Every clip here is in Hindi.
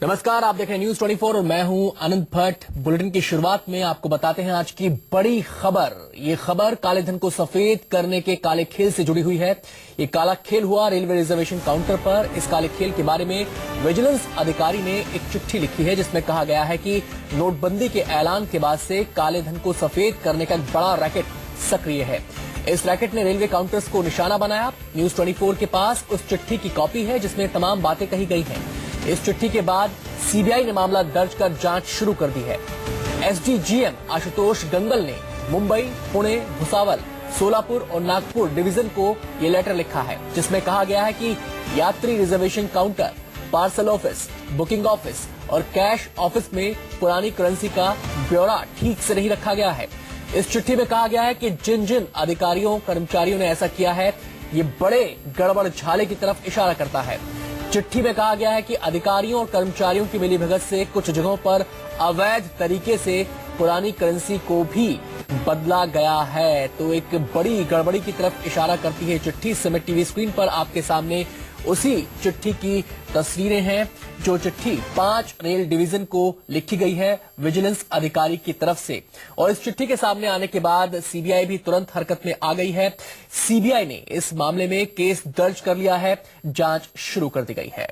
नमस्कार, आप देख रहे हैं न्यूज 24 और मैं हूं अनंत भट्ट। बुलेटिन की शुरुआत में आपको बताते हैं आज की बड़ी खबर। ये खबर काले धन को सफेद करने के काले खेल से जुड़ी हुई है। ये काला खेल हुआ रेलवे रिजर्वेशन काउंटर पर। इस काले खेल के बारे में विजिलेंस अधिकारी ने एक चिट्ठी लिखी है जिसमें कहा गया है कि नोटबंदी के ऐलान के बाद से काले धन को सफेद करने का एक बड़ा रैकेट सक्रिय है। इस रैकेट ने रेलवे काउंटर्स को निशाना बनाया। न्यूज 24 के पास उस चिट्ठी की कॉपी है जिसमें तमाम बातें कही गई हैं। इस चिट्ठी के बाद सीबीआई ने मामला दर्ज कर जांच शुरू कर दी है। एसडीजीएम आशुतोष गंगल ने मुंबई, पुणे, भुसावल, सोलापुर और नागपुर डिवीजन को ये लेटर लिखा है जिसमें कहा गया है कि यात्री reservation counter, parcel office, booking office और कैश ऑफिस में पुरानी करेंसी का ब्यौरा ठीक से नहीं रखा गया है। इस चिट्ठी में कहा गया है कि जिन जिन अधिकारियों कर्मचारियों ने ऐसा किया है, ये बड़े गड़बड़ झाले की तरफ इशारा करता है। चिट्ठी में कहा गया है कि अधिकारियों और कर्मचारियों की मिलीभगत से कुछ जगहों पर अवैध तरीके से पुरानी करेंसी को भी बदला गया है। तो एक बड़ी गड़बड़ी की तरफ इशारा करती है चिट्ठी। इस समय टीवी स्क्रीन पर आपके सामने उसी चिट्ठी की तस्वीरें हैं जो चिट्ठी 5 रेल डिवीजन को लिखी गई है विजिलेंस अधिकारी की तरफ से। और इस चिट्ठी के सामने आने के बाद सीबीआई भी तुरंत हरकत में आ गई है। सीबीआई ने इस मामले में केस दर्ज कर लिया है, जांच शुरू कर दी गई है।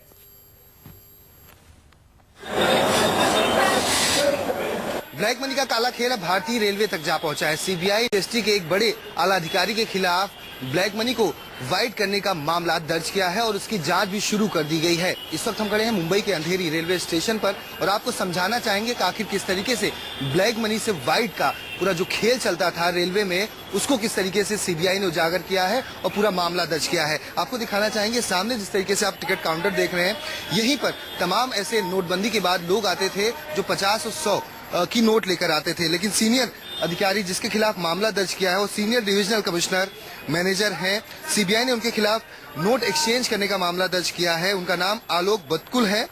ब्लैक मनी का काला खेल अब भारतीय रेलवे तक जा पहुंचा है। सीबीआई एसटी के एक बड़े आला अधिकारी के खिलाफ ब्लैक मनी को वाइट करने का मामला दर्ज किया है और उसकी जांच भी शुरू कर दी गई है। इस वक्त हम खड़े हैं मुंबई के अंधेरी रेलवे स्टेशन पर और आपको समझाना चाहेंगे कि आखिर किस तरीके से ब्लैक मनी से वाइट का पूरा जो खेल चलता था रेलवे में, उसको किस तरीके से सीबीआई ने उजागर किया है और पूरा मामला दर्ज किया है। आपको दिखाना चाहेंगे सामने जिस तरीके से आप टिकट काउंटर देख रहे हैं, यहीं पर तमाम ऐसे नोटबंदी के बाद लोग आते थे जो 50 और 100 की नोट लेकर आते थे। लेकिन सीनियर अधिकारी जिसके खिलाफ मामला दर्ज किया है वो सीनियर डिविजनल कमिश्नर मैनेजर हैं। सीबीआई ने उनके खिलाफ नोट एक्सचेंज करने का मामला दर्ज किया है। उनका नाम आलोक बतकुल है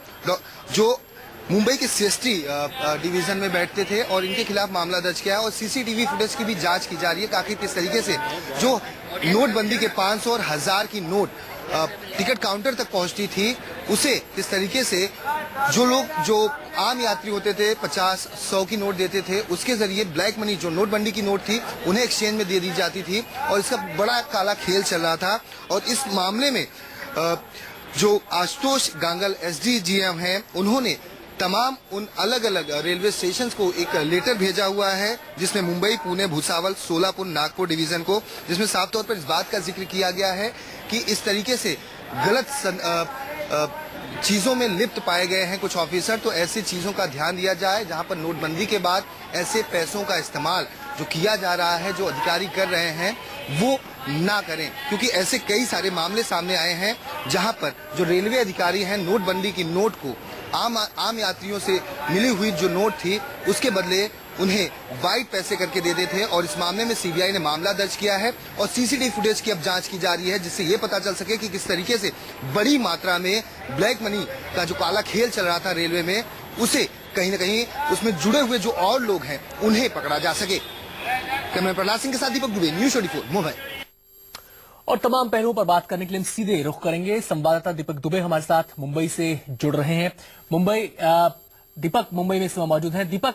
जो मुंबई के सीएसटी डिवीजन में बैठते थे और इनके खिलाफ मामला दर्ज किया है और सीसीटीवी फुटेज की भी जांच की जा रही है कि आखिर किस तरीके से जो नोटबंदी के 500 और 1000 की नोट टिकट काउंटर तक पहुंचती थी, उसे किस तरीके से जो लोग जो आम यात्री होते थे 50-100 की नोट देते थे, उसके जरिए ब्लैक मनी जो नोटबंदी की नोट थी उन्हें एक्सचेंज में दे दी जाती थी और इसका बड़ा काला खेल चल रहा था। और इस मामले में जो आशुतोष गांगल एसडीजीएम हैं, उन्होंने तमाम उन अलग अलग रेलवे स्टेशन को एक लेटर भेजा हुआ है जिसमें मुंबई, पुणे, भुसावल, सोलापुर, नागपुर डिवीजन को, जिसमें साफ तौर पर इस बात का जिक्र किया गया है कि इस तरीके से गलत चीजों में लिप्त पाए गए हैं कुछ ऑफिसर, तो ऐसी चीजों का ध्यान दिया जाए जहां पर नोटबंदी के बाद ऐसे पैसों का इस्तेमाल जो किया जा रहा है, जो अधिकारी कर रहे हैं, वो ना करें। क्योंकि ऐसे कई सारे मामले सामने आए हैं जहां पर जो रेलवे अधिकारी हैं नोटबंदी की नोट को आम यात्रियों से मिली हुई जो नोट थी उसके बदले उन्हें वाइट पैसे करके दे देते थे। और इस मामले में सीबीआई ने मामला दर्ज किया है और सीसीटीवी फुटेज की अब जांच की जा रही है जिससे ये पता चल सके कि किस तरीके से बड़ी मात्रा में ब्लैक मनी का जो काला खेल चल रहा था रेलवे में, उसे कहीं न कहीं उसमें जुड़े हुए जो और लोग हैं उन्हें पकड़ा जा सके। कैमरा प्रहलाद सिंह के साथ दीपक दुबे, न्यूज 24 मुंबई। और तमाम पहलुओं पर बात करने के लिए हम सीधे रुख करेंगे। संवाददाता दीपक दुबे हमारे साथ मुंबई से जुड़ रहे हैं। दीपक मुंबई में इस समय मौजूद हैं। दीपक,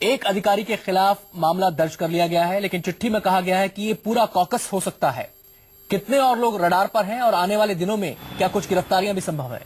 एक अधिकारी के खिलाफ मामला दर्ज कर लिया गया है लेकिन चिट्ठी में कहा गया है कि ये पूरा कॉकस हो सकता है। कितने और लोग रडार पर हैं और आने वाले दिनों में क्या कुछ गिरफ्तारियां भी संभव है?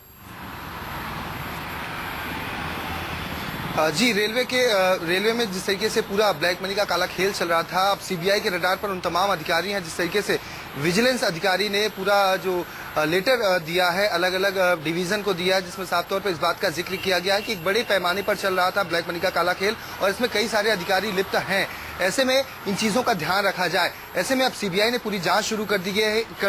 जी, रेलवे में जिस तरीके से पूरा ब्लैक मनी का काला खेल चल रहा था, अब सीबीआई के रडार पर उन तमाम अधिकारी हैं। जिस तरीके से विजिलेंस अधिकारी ने पूरा जो लेटर दिया है अलग अलग डिवीजन को दिया है, जिसमें साफ तौर पर इस बात का जिक्र किया गया है कि एक बड़े पैमाने पर चल रहा था ब्लैक मनी का काला खेल और इसमें कई सारे अधिकारी लिप्त हैं। ऐसे में इन चीजों का ध्यान रखा जाए। ऐसे में अब सीबीआई ने पूरी जांच शुरू कर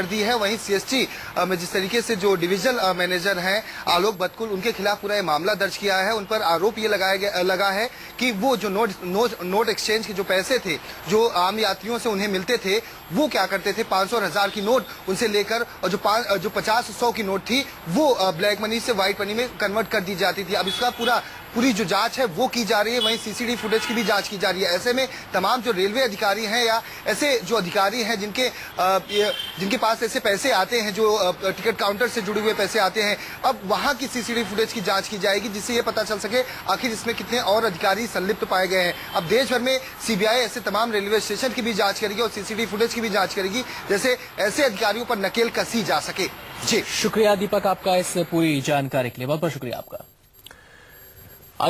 दी है। वहीं सीएसटी में जिस तरीके से जो डिविजनल मैनेजर हैं आलोक बतकुल, उनके खिलाफ पूरा ये मामला दर्ज किया है। उन पर आरोप ये लगा है कि वो जो नोट एक्सचेंज के जो पैसे थे जो आम यात्रियों से उन्हें मिलते थे, वो क्या करते थे 500 और 1000 की नोट उनसे लेकर और जो 50-100 की नोट थी वो ब्लैक मनी से व्हाइट मनी में कन्वर्ट कर दी जाती थी। अब इसका पूरा पूरी जो जांच है वो की जा रही है, वहीं सीसीटीवी फुटेज की भी जांच की जा रही है। ऐसे में तमाम जो रेलवे अधिकारी हैं या ऐसे जो अधिकारी हैं जिनके पास ऐसे पैसे आते हैं, जो टिकट काउंटर से जुड़े हुए पैसे आते हैं, अब वहां की सीसीटीवी फुटेज की जांच की जाएगी, जिससे ये पता चल सके आखिर इसमें कितने और अधिकारी संलिप्त पाए गए हैं। अब देश भर में सीबीआई ऐसे तमाम रेलवे स्टेशन की भी जांच करेगी और सीसीटीवी फुटेज की भी जांच करेगी, जैसे ऐसे अधिकारियों पर नकेल कसी जा सके। जी शुक्रिया दीपक आपका इस पूरी जानकारी के लिए, बहुत बहुत शुक्रिया आपका।